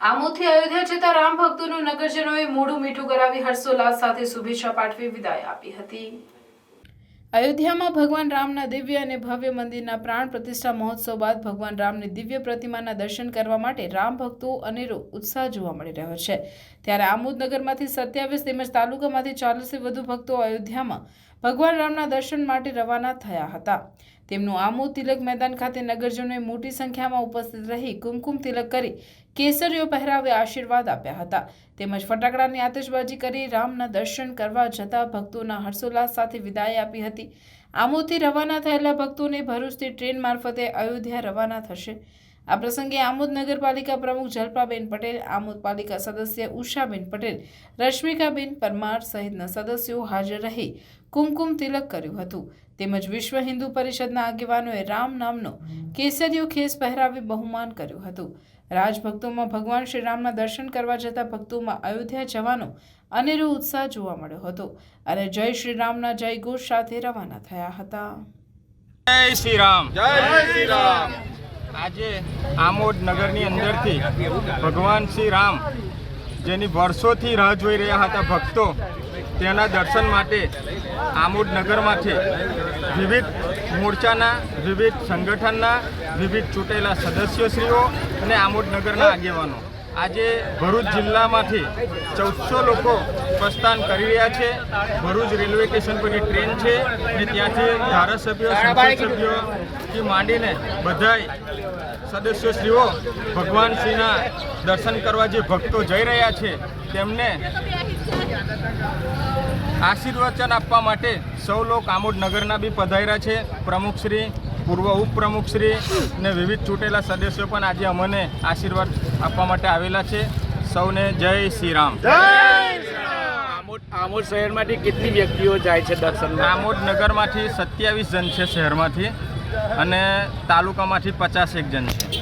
આમોદથી અયોધ્યા જતા રામ ભક્તોનું નગરજનોએ મોઢું મીઠું કરાવી હર્ષોલ્લાસ સાથે શુભેચ્છા પાઠવી વિદાય આપી હતી। અયોધ્યામાં ભગવાન રામના દિવ્ય અને ભવ્ય મંદિરના પ્રાણ પ્રતિષ્ઠા મહોત્સવ બાદ ભગવાન રામની દિવ્ય પ્રતિમાના દર્શન કરવા માટે રામ ભક્તો અનેરો ઉત્સાહ જોવા મળી રહ્યો છે। ત્યારે આમોદ નગરમાંથી 27 તેમજ તાલુકામાંથી 40થી વધુ ભક્તો અયોધ્યામાં ભગવાન રામના દર્શન માટે રવાના થયા હતા। તેમનું આમોદ તિલક મેદાન ખાતે નગરજનોએ મોટી સંખ્યામાં ઉપસ્થિત રહી કુમકુમ તિલક કરી કેસરીઓ પહેરાવી આશીર્વાદ આપ્યા હતા તેમજ ફટાકડાની આતશબાજી કરી રામના દર્શન કરવા જતા ભક્તોના હર્ષોલ્લાસ સાથે વિદાય આપી હતી। આમોદથી રવાના થયેલા ભક્તોને ભરૂચથી ટ્રેન મારફતે અયોધ્યા રવાના થશે। આ પ્રસંગે આમોદ નગરપાલિકા પ્રમુખ જલ્પાબેન પટેલ, આમોદ પાલિકા સદસ્ય ઉષાબેન પટેલ, રશ્મિકાબેન પરમાર સહિતના સદસ્યો હાજર રહી કુમકુમ તિલક કર્યું હતું તેમજ વિશ્વ હિન્દુ પરિષદના આગેવાનોએ રામ નામનો કેસરીયો ખેસ પહેરાવી બહુમાન કર્યું હતું। રાજભક્તોમાં ભગવાન શ્રી રામના દર્શન કરવા જતા ભક્તોમાં અયોધ્યા જવાનો અનેરો ઉત્સાહ જોવા મળ્યો હતો અને જય શ્રી રામના જય ઘોષ સાથે રવાના થયા હતા। જય શ્રી રામ, જય શ્રી રામ। આજે આમોદ નગરની અંદરથી ભગવાન શ્રી રામ જેની વર્ષોથી રાહ જોઈ રહ્યા હતા ભક્તો તેના દર્શન માટે આમોદ નગરમાંથી વિવિધ મોરચાના, વિવિધ સંગઠનના, વિવિધ ચૂંટેલા સદસ્યશ્રીઓ અને આમોદ નગરના આગેવાનો આજે ભરૂચ જિલ્લામાંથી 1400 લોકો પ્રસ્થાન કરી રહ્યા છે। ભરૂચ રેલવે સ્ટેશન પરની ટ્રેન છે અને ત્યાંથી ધારાસભ્યો, સંસદ સભ્યોથી માંડીને બધાય સદસ્યશ્રીઓ ભગવાન શ્રીના દર્શન કરવા જે ભક્તો જઈ રહ્યા છે તેમને આશીર્વચન આપવા માટે સૌ લોકો આમોદ નગરના બી પધાર્યા છે। પ્રમુખશ્રી, પૂર્વ ઉપપ્રમુખશ્રી અને વિવિધ ચૂંટેલા સદસ્યો પણ આજે અમને આશીર્વાદ આપવા માટે આવેલા છે। સૌને જય શ્રી રામ। આમોદ શહેરમાંથી કેટલી વ્યક્તિઓ જાય છે દર્શન? આમોદ નગરમાંથી 27 જણ છે શહેરમાંથી અને તાલુકામાંથી 51 જણ છે।